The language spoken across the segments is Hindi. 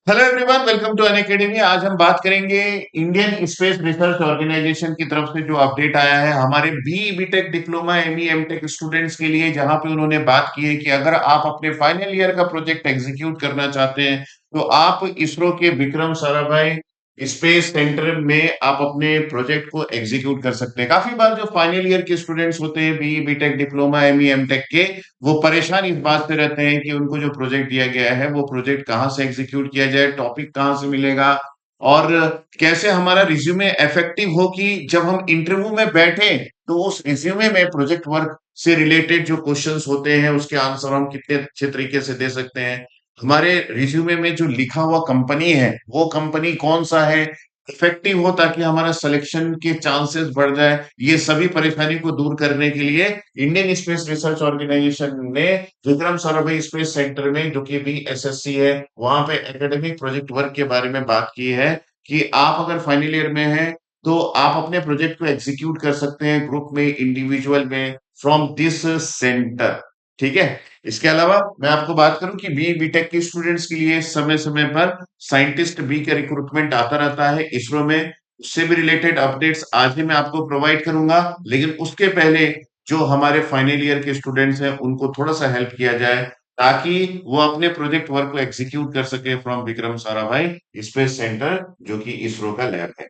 Hello everyone, welcome to Unacademy. आज हम बात करेंगे इंडियन स्पेस रिसर्च ऑर्गेनाइजेशन की तरफ से जो अपडेट आया है हमारे B BTech diploma ME MTech students के लिए, जहां पे उन्होंने बात की है कि अगर आप अपने फाइनल ईयर का प्रोजेक्ट एग्जीक्यूट करना चाहते हैं तो आप इसरो के विक्रम साराभाई स्पेस सेंटर में आप अपने प्रोजेक्ट को एग्जीक्यूट कर सकते हैं। काफी बार जो फाइनल ईयर के स्टूडेंट्स होते हैं B BTech diploma ME MTech के, वो परेशान इस बात से रहते हैं कि उनको जो प्रोजेक्ट दिया गया है वो प्रोजेक्ट कहाँ से एग्जीक्यूट किया जाए, टॉपिक कहाँ से मिलेगा और कैसे हमारा रिज्यूमे इफेक्टिव हो कि जब हम इंटरव्यू में बैठे तो उस रिज्यूमे में प्रोजेक्ट वर्क से रिलेटेड जो क्वेश्चंस होते हैं उसके आंसर हम कितने अच्छे तरीके से दे सकते हैं। हमारे रिज्यूमे में जो लिखा हुआ कंपनी है वो कंपनी कौन सा है, इफेक्टिव हो ताकि हमारा सिलेक्शन के चांसेस बढ़ जाए। ये सभी परेशानी को दूर करने के लिए इंडियन स्पेस रिसर्च ऑर्गेनाइजेशन ने विक्रम साराभाई स्पेस सेंटर में, जो कि भी एसएससी है, वहां पे एकेडमिक प्रोजेक्ट वर्क के बारे में बात की है कि आप अगर फाइनल ईयर में हैं तो आप अपने प्रोजेक्ट को एग्जीक्यूट कर सकते हैं ग्रुप में, इंडिविजुअल में, फ्रॉम दिस सेंटर। ठीक है। इसके अलावा मैं आपको बात करूं कि बी बीटेक के स्टूडेंट्स के लिए समय समय पर साइंटिस्ट बी का रिक्रूटमेंट आता रहता है इसरो में। उससे भी रिलेटेड अपडेट्स आज ही मैं आपको प्रोवाइड करूंगा, लेकिन उसके पहले जो हमारे फाइनल ईयर के स्टूडेंट्स हैं उनको थोड़ा सा हेल्प किया जाए ताकि वो अपने प्रोजेक्ट वर्क को एग्जीक्यूट कर सके from Vikram Sarabhai space centre, जो कि इसरो का लैब है।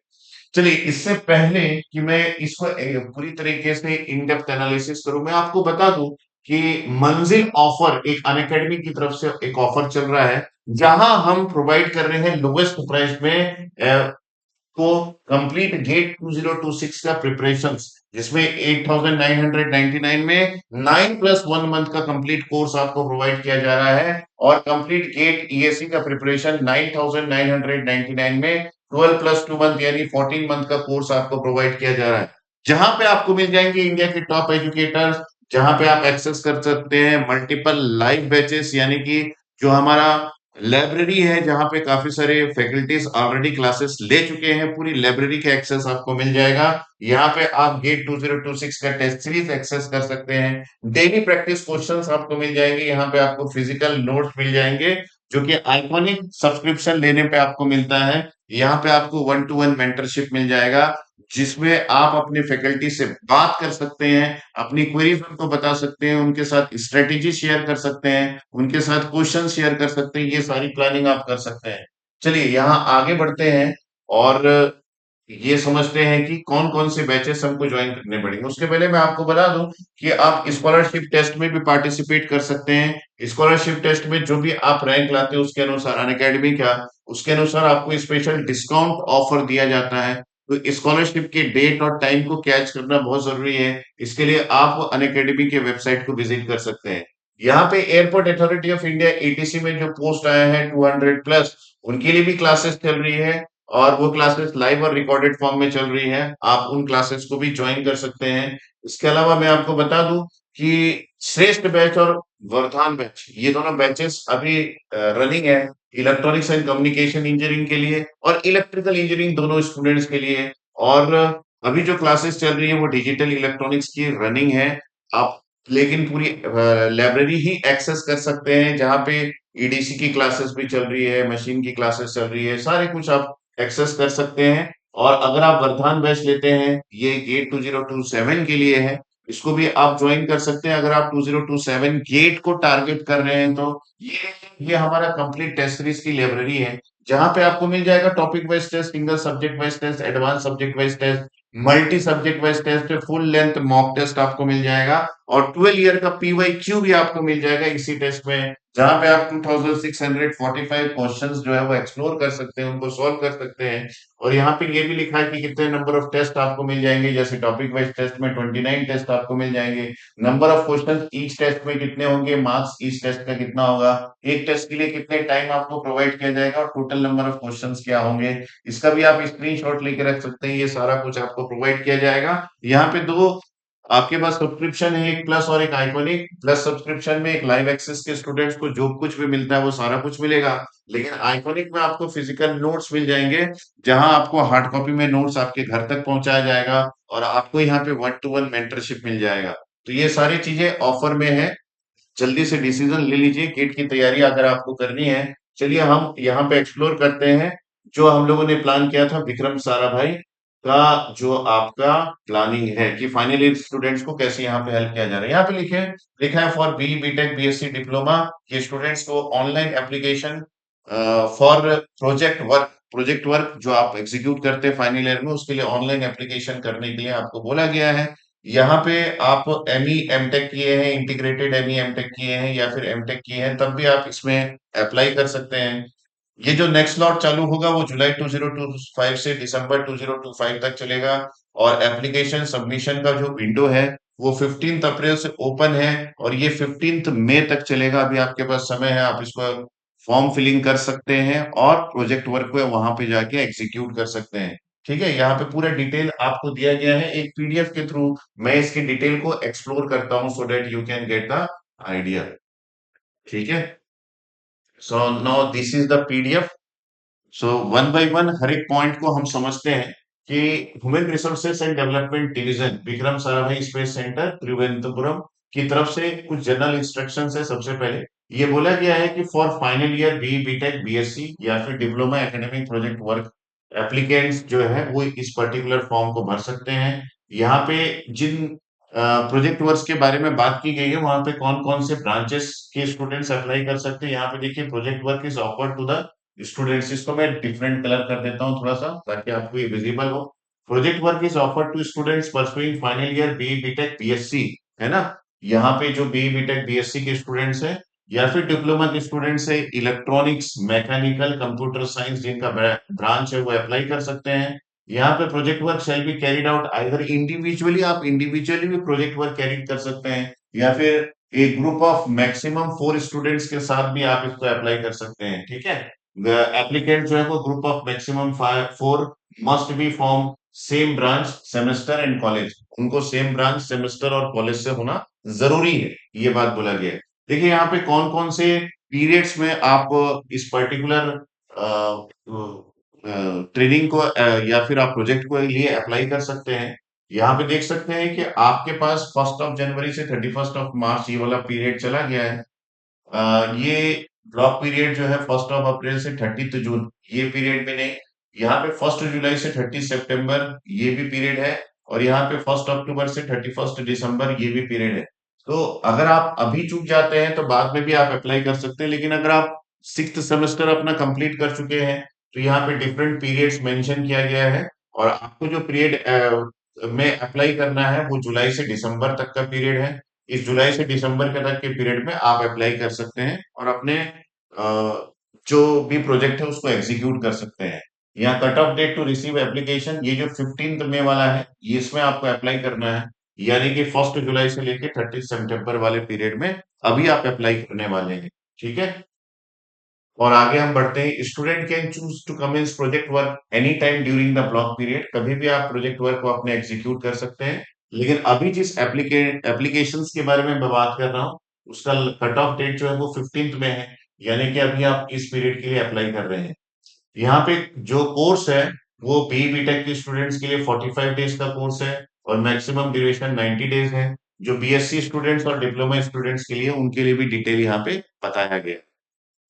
चलिए, इससे पहले कि मैं इसको पूरी तरीके से इन डेप्थ एनालिसिस करूं, मैं आपको बता दूं कि मंजिल ऑफर एक अनअकैडमी की तरफ से एक ऑफर चल रहा है, जहां हम प्रोवाइड कर रहे हैं लोवेस्ट प्राइस में को कंप्लीट गेट 2026 का प्रिपरेशंस, जिसमें 8999 में 9+1 मंथ का कंप्लीट कोर्स आपको प्रोवाइड किया जा रहा है और कंप्लीट गेट ईएससी का प्रिपरेशन 9999 में 12+2 मंथ यानी 14 मंथ का कोर्स आपको प्रोवाइड किया जा रहा है, जहां पे आपको मिल जाएंगे इंडिया के टॉप एजुकेटर्स, जहां पे आप एक्सेस कर सकते हैं मल्टीपल लाइव बैचेस, यानी कि जो हमारा लाइब्रेरी है जहां पे काफी सारे फैकल्टीज ऑलरेडी क्लासेस ले चुके हैं, पूरी लाइब्रेरी का एक्सेस आपको मिल जाएगा। यहाँ पे आप गेट 2026 का टेस्ट सीरीज एक्सेस कर सकते हैं। डेली प्रैक्टिस क्वेश्चंस आपको मिल जाएंगे, यहाँ पे आपको फिजिकल नोट्स मिल जाएंगे जो कि आइकॉनिक सब्सक्रिप्शन लेने पे आपको मिलता है। यहाँ पे आपको 1-to-1 मेंटरशिप मिल जाएगा, जिसमें आप अपने फैकल्टी से बात कर सकते हैं, अपनी क्वेरीज उनको बता सकते हैं, उनके साथ स्ट्रेटेजी शेयर कर सकते हैं, उनके साथ क्वेश्चन शेयर कर सकते हैं, ये सारी प्लानिंग आप कर सकते हैं। चलिए यहाँ आगे बढ़ते हैं और ये समझते हैं कि कौन कौन से बैचेस हमको ज्वाइन करने पड़ेंगे। उसके पहले मैं आपको बता दूं कि आप स्कॉलरशिप टेस्ट में भी पार्टिसिपेट कर सकते हैं। स्कॉलरशिप टेस्ट में जो भी आप रैंक लाते हैं उसके अनुसार अनअकैडमी का, उसके अनुसार आपको स्पेशल डिस्काउंट ऑफर दिया जाता है। तो स्कॉलरशिप के डेट और टाइम को कैच करना बहुत जरूरी है। इसके लिए आप अनअकैडमी के वेबसाइट को विजिट कर सकते हैं। यहाँ पे Airport Authority of India ATC में जो पोस्ट आया है 200+, उनके लिए भी क्लासेस चल रही है और वो क्लासेस लाइव और रिकॉर्डेड फॉर्म में चल रही है। आप उन क्लासेस को भी ज्वाइन कर सकते हैं। इसके अलावा मैं आपको बता दूं कि श्रेष्ठ बैच और वर्धान बैच, ये दोनों बैचेस अभी रनिंग है इलेक्ट्रॉनिक्स एंड कम्युनिकेशन इंजीनियरिंग के लिए और इलेक्ट्रिकल इंजीनियरिंग दोनों स्टूडेंट्स के लिए। और अभी जो क्लासेस चल रही है वो डिजिटल इलेक्ट्रॉनिक्स की रनिंग है। आप लेकिन पूरी लाइब्रेरी ही एक्सेस कर सकते हैं, जहाँ पे ईडीसी की क्लासेस भी चल रही है, मशीन की क्लासेस चल रही है, सारे कुछ आप एक्सेस कर सकते हैं। और अगर आप वर्धमान बैच लेते हैं, ये गेट 2027 के लिए है, इसको भी आप ज्वाइन कर सकते हैं। अगर आप 2027 गेट को टारगेट कर रहे हैं तो ये हमारा कंप्लीट टेस्ट सीरीज की लाइब्रेरी है, जहां पे आपको मिल जाएगा topic wise test, single subject wise test, advance subject wise test, multi subject wise test, full length mock test आपको मिल जाएगा और 12 ईयर का पीवाईक्यू भी आपको मिल जाएगा इसी टेस्ट में, जहां पे आप 2645 क्वेश्चंस जो है वो एक्सप्लोर कर सकते हैं, उनको सॉल्व कर सकते हैं। और यहाँ पे ये भी लिखा है कि कितने नंबर ऑफ टेस्ट आपको मिल जाएंगे, जैसे टॉपिक वाइज टेस्ट में 29 टेस्ट आपको मिल जाएंगे। Number of questions each test में कितने होंगे, मार्क्स ईच टेस्ट का कितना होगा, एक टेस्ट के लिए कितने टाइम आपको प्रोवाइड किया जाएगा और टोटल नंबर ऑफ क्वेश्चंस क्या होंगे, इसका भी आप स्क्रीनशॉट लेके रख सकते हैं। ये सारा कुछ आपको प्रोवाइड किया जाएगा। यहाँ पे दो आपके पास सब्सक्रिप्शन है, एक प्लस और एक आइकॉनिक। प्लस सब्सक्रिप्शन में एक लाइव एक्सेस के स्टूडेंट्स को जो कुछ भी मिलता है वो सारा कुछ मिलेगा, लेकिन आइकॉनिक में आपको फिजिकल नोट्स मिल जाएंगे, जहां आपको हार्ड कॉपी में नोट्स आपके घर तक पहुंचाया जाएगा और आपको यहाँ पे 1-to-1 मेंटरशिप मिल जाएगा। तो ये सारी चीजें ऑफर में है, जल्दी से डिसीजन ले लीजिए। गेट की तैयारी अगर आपको करनी है चलिए हम यहाँ पे एक्सप्लोर करते हैं जो हम लोगों ने प्लान किया था विक्रम साराभाई का, जो आपका प्लानिंग है कि फाइनल ईयर स्टूडेंट्स को कैसे यहाँ पे हेल्प किया जा रहा है। यहाँ पे लिखे लिखा है for B BTech BSc diploma के स्टूडेंट्स को online application for project work जो आप एग्जीक्यूट करते हैं फाइनल ईयर में, उसके लिए ऑनलाइन एप्लीकेशन करने के लिए आपको बोला गया है। यहाँ पे आप एमई एमटेक किए हैं, इंटीग्रेटेड एमई एमटेक किए हैं या फिर एमटेक किए हैं, तब भी आप इसमें अप्लाई कर सकते हैं। ये जो नेक्स्ट स्लॉट चालू होगा वो जुलाई 2025 से दिसंबर 2025 तक चलेगा। और एप्लीकेशन सबमिशन का जो विंडो है वो 15 अप्रैल से ओपन है और ये 15 मई तक चलेगा। अभी आपके पास समय है, आप इसको फॉर्म फिलिंग कर सकते हैं और प्रोजेक्ट वर्क को वहां पे जाके एग्जीक्यूट कर सकते हैं। ठीक है, यहाँ पे पूरा डिटेल आपको दिया गया है एक पीडीएफ के थ्रू। मैं इसकी डिटेल को एक्सप्लोर करता हूँ so that you can get the idea. ठीक है, so now this is the PDF. So one by one हर एक पॉइंट को हम समझते हैं कि human resources and development division Vikram Sarabhai space centre Thiruvananthapuram की तरफ से कुछ जनरल इंस्ट्रक्शंस है। सबसे पहले ये बोला गया है कि for final year B BTech BSc या फिर diploma academic project work applicants जो है वो इस पर्टिकुलर फॉर्म को भर सकते हैं। यहाँ पे जिन प्रोजेक्ट वर्क्स के बारे में बात की गई है वहां पे कौन कौन से ब्रांचेस के स्टूडेंट्स अप्लाई कर सकते हैं। यहाँ पे देखिए project work is offered to the students. इसको मैं डिफरेंट कलर कर देता हूँ थोड़ा सा ताकि आपको ये विजिबल हो। Project work is offered to students pursuing final year B BTech BSc, है ना। यहाँ पे जो बी बीटेक बीएससी के स्टूडेंट्स हैं या फिर डिप्लोमा के स्टूडेंट्स है, इलेक्ट्रॉनिक्स मैकेनिकल कंप्यूटर साइंस जिनका ब्रांच है वो अप्लाई कर सकते हैं। यहाँ पे project work shall be carried out either individually, आप इंडिविजुअली भी प्रोजेक्ट वर्क कैरी कर सकते हैं या फिर एक ग्रुप ऑफ मैक्सिमम 4 स्टूडेंट्स के साथ भी आप इसको अप्लाई कर सकते हैं। ठीक है, एप्लीकेंट जो है वो group of maximum 4 must be from same branch semester and college. उनको सेम ब्रांच सेमेस्टर और कॉलेज से होना जरूरी है, ये बात बोला गया है। देखिए यहाँ पे कौन कौन से पीरियड्स में आप इस पर्टिकुलर ट्रेनिंग को या फिर आप प्रोजेक्ट को लिए अप्लाई कर सकते हैं। यहाँ पे देख सकते हैं कि आपके पास 1 जनवरी से 31 मार्च ये वाला पीरियड चला गया है। ये ब्लॉक पीरियड जो है 1 अप्रैल से 30 जून, ये पीरियड भी नहीं। यहाँ पे 1 जुलाई से 30 सितंबर ये भी पीरियड है और यहाँ पे 1 अक्टूबर से 31 दिसंबर ये भी पीरियड है। तो अगर आप अभी चूक जाते हैं तो बाद में भी आप अप्लाई कर सकते हैं, लेकिन अगर आप 6th सेमेस्टर अपना कंप्लीट कर चुके हैं तो यहाँ पे डिफरेंट पीरियड्स मेंशन किया गया है। और आपको जो पीरियड में अप्लाई करना है वो जुलाई से दिसंबर तक का पीरियड है। इस जुलाई से दिसंबर के तक के पीरियड में आप अप्लाई कर सकते हैं और अपने जो भी प्रोजेक्ट है उसको एग्जीक्यूट कर सकते हैं। यहाँ cut off date to receive application ये जो 15 मई वाला है ये इसमें आपको अप्लाई करना है, यानी कि 1 जुलाई से लेके 30 सितंबर वाले पीरियड में अभी आप अप्लाई करने वाले हैं। ठीक है, और आगे हम बढ़ते हैं। Student can choose to commence project work any time during the block period, कभी भी आप प्रोजेक्ट वर्क को अपने एग्जीक्यूट कर सकते हैं। लेकिन अभी जिस एप्लीकेशंस के बारे में मैं बात कर रहा हूँ उसका कट ऑफ डेट जो है वो 15 में है, यानी कि अभी आप इस पीरियड के लिए अप्लाई कर रहे हैं। यहाँ पे जो कोर्स है वो बी बीटेक के स्टूडेंट्स के लिए 45 डेज का कोर्स है और मैक्सिमम ड्यूरेशन 90 डेज है। जो बीएससी स्टूडेंट्स और डिप्लोमा स्टूडेंट्स के लिए उनके लिए भी डिटेल यहाँ पे बताया गया है।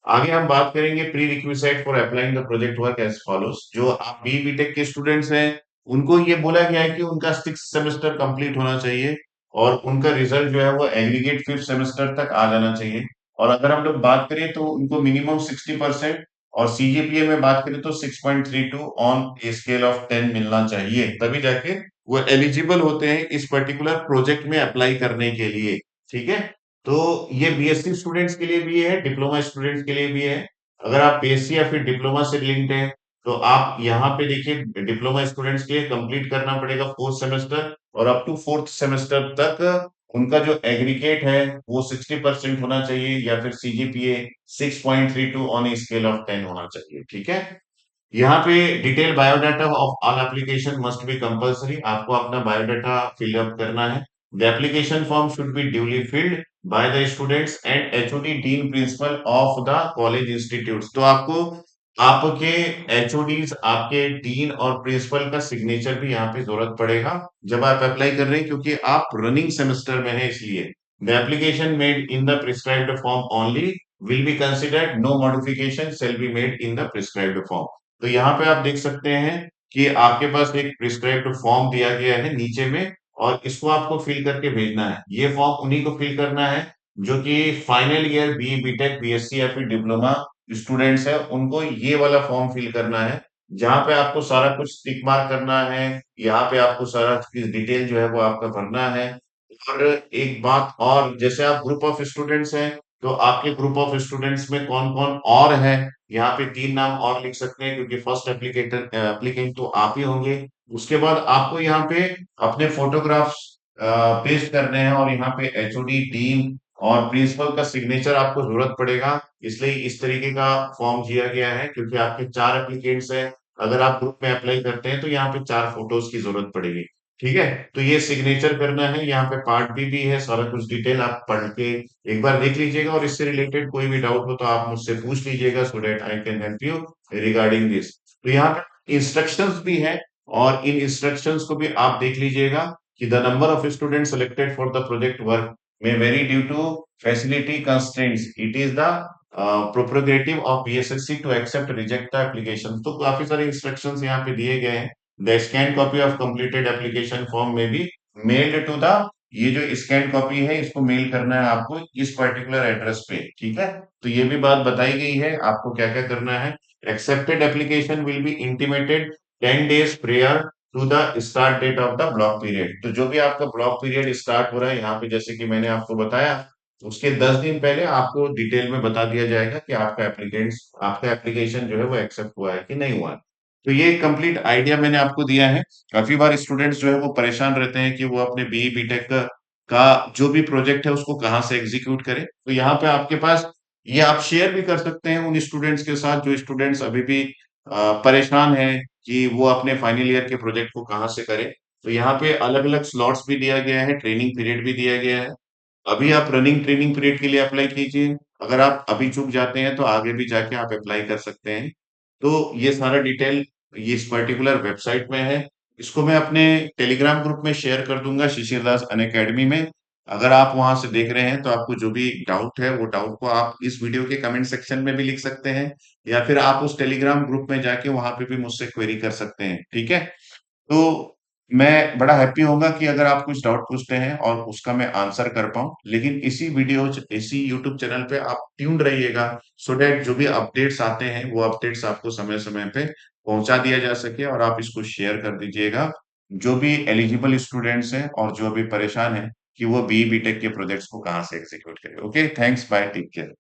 आगे हम बात करेंगे prerequisite for applying the project work as follows. जो आप बी बीटेक के स्टूडेंट्स हैं उनको ये बोला गया है कि उनका 6th सेमेस्टर कंप्लीट होना चाहिए और उनका रिजल्ट जो है वो एग्रीगेट 5th सेमेस्टर तक आ जाना चाहिए। और अगर हम लोग बात करें तो उनको मिनिमम 60% और सीजीपीए में बात करें तो 6.32 ऑन ए स्केल ऑफ 10 मिलना चाहिए, तभी जाके वो एलिजिबल होते हैं इस पर्टिकुलर प्रोजेक्ट में अप्लाई करने के लिए। ठीक है, तो ये बीएससी स्टूडेंट्स के लिए भी है, डिप्लोमा स्टूडेंट्स के लिए भी है। अगर आप बीएससी या फिर डिप्लोमा से लिंक्ड हैं तो आप यहाँ पे देखिए डिप्लोमा स्टूडेंट्स के लिए कंप्लीट करना पड़ेगा 4th सेमेस्टर और अप टू 4th सेमेस्टर तक उनका जो एग्रीगेट है वो 60% होना चाहिए या फिर CGPA 6.32 on a scale of 10 होना चाहिए। ठीक है, यहाँ पे detail biodata of all application must be compulsory, आपको अपना बायोडाटा फिलअप करना है। The application form should be duly filled by the students and HOD dean principle of the college institutes. तो आपको आपके एचओडीज आपके डीन और प्रिंसिपल का सिग्नेचर भी यहाँ पे जरूरत पड़ेगा जब आप अप्लाई कर रहे हैं, क्योंकि आप रनिंग सेमेस्टर में है इसलिए। The application made in the prescribed form only will be considered, no modification shall be made in the prescribed form. तो यहाँ पे आप देख सकते हैं कि आपके पास एक प्रिस्क्राइब्ड फॉर्म दिया गया है नीचे में, और इसको आपको फिल करके भेजना है। ये फॉर्म उन्हीं को फिल करना है जो कि final year B BTech BSc या फिर डिप्लोमा स्टूडेंट्स है, उनको ये वाला फॉर्म फिल करना है, जहां पे आपको सारा कुछ टिक मार्क करना है। यहाँ पे आपको सारा डिटेल जो है वो आपका भरना है। और एक बात और, जैसे आप ग्रुप ऑफ स्टूडेंट्स हैं, तो आपके ग्रुप ऑफ स्टूडेंट्स में कौन कौन और है, यहाँ पे 3 नाम और लिख सकते हैं, क्योंकि फर्स्ट एप्लीकेटर एप्लीकेंट तो आप ही होंगे। उसके बाद आपको यहाँ पे अपने फोटोग्राफ्स पेस्ट करने हैं, और यहाँ पे एचओडी, डीन और प्रिंसिपल का सिग्नेचर आपको जरूरत पड़ेगा। इसलिए इस तरीके का फॉर्म दिया गया है, क्योंकि आपके 4 एप्लीकेंट्स हैं। अगर आप ग्रुप में अप्लाई करते हैं तो यहाँ पे 4 फोटोज की जरूरत पड़ेगी। ठीक है, तो ये सिग्नेचर करना है। यहाँ पे पार्ट बी भी है, सारा कुछ डिटेल आप पढ़ के एक बार देख लीजिएगा, और इससे रिलेटेड कोई भी डाउट हो तो आप मुझसे पूछ लीजिएगा, so that I can help you regarding this. तो यहाँ पे इंस्ट्रक्शंस भी है, और इन इंस्ट्रक्शंस को भी आप देख लीजिएगा कि the number of student selected for the project work में vary due to facility constraints, it is the prerogative of BSSC to accept reject the application. तो काफी सारे इंस्ट्रक्शंस यहाँ पे दिए गए हैं। The scan copy of completed application form में भी मेल्ड टू द, ये जो स्कैन कॉपी है इसको मेल करना है आपको इस पर्टिकुलर एड्रेस पे। ठीक है, तो ये भी बात बताई गई है आपको क्या क्या करना है। Accepted application will be intimated 10 days prior to the start date of the block period. तो जो भी आपका ब्लॉक पीरियड स्टार्ट हो रहा है, यहाँ पे जैसे कि मैंने आपको बताया, उसके 10 दिन पहले आपको डिटेल में बता दिया जाएगा कि आपका एप्लीकेशन जो है वो एक्सेप्ट हुआ है कि नहीं हुआ है। तो ये कंप्लीट आइडिया मैंने आपको दिया है। काफी बार स्टूडेंट्स जो है वो परेशान रहते हैं कि वो अपने बीई बीटेक का जो भी प्रोजेक्ट है उसको कहाँ से एग्जीक्यूट करें। तो यहाँ पे आपके पास, ये आप शेयर भी कर सकते हैं उन स्टूडेंट्स के साथ जो स्टूडेंट्स अभी भी परेशान हैं कि वो अपने फाइनल ईयर के प्रोजेक्ट को कहाँ से करें। तो यहाँ पे अलग अलग स्लॉट्स भी दिया गया है, ट्रेनिंग पीरियड भी दिया गया है। अभी आप रनिंग ट्रेनिंग पीरियड के लिए अप्लाई कीजिए। अगर आप अभी चूक जाते हैं तो आगे भी जाके आप अप्लाई कर सकते हैं। तो ये सारा डिटेल ये इस पर्टिकुलर वेबसाइट में है। इसको मैं अपने टेलीग्राम ग्रुप में शेयर कर दूंगा, शिशिर दास अनअकैडमी में। अगर आप वहां से देख रहे हैं तो आपको जो भी डाउट है वो डाउट को आप इस वीडियो के कमेंट सेक्शन में भी लिख सकते हैं, या फिर आप उस टेलीग्राम ग्रुप में जाके वहां पे भी मुझसे क्वेरी कर सकते हैं। ठीक है, तो मैं बड़ा हैप्पी होऊँगा कि अगर आप कुछ डाउट पूछते हैं और उसका मैं आंसर कर पाऊँ। लेकिन इसी यूट्यूब चैनल पे आप ट्यून्ड रहिएगा, सो दैट जो भी अपडेट्स आते हैं, वो अपडेट्स आपको समय-समय पे पहुँचा दिया जा सके, और आप इसको शेयर कर दीजिएगा। जो भी एलिजिबल स्टूडेंट्स हैं और जो भी परेशान हैं कि वो बीई बीटेक के प्रोजेक्ट्स को कहाँ से एग्ज़ीक्यूट करें। Okay, thanks, bye, take care.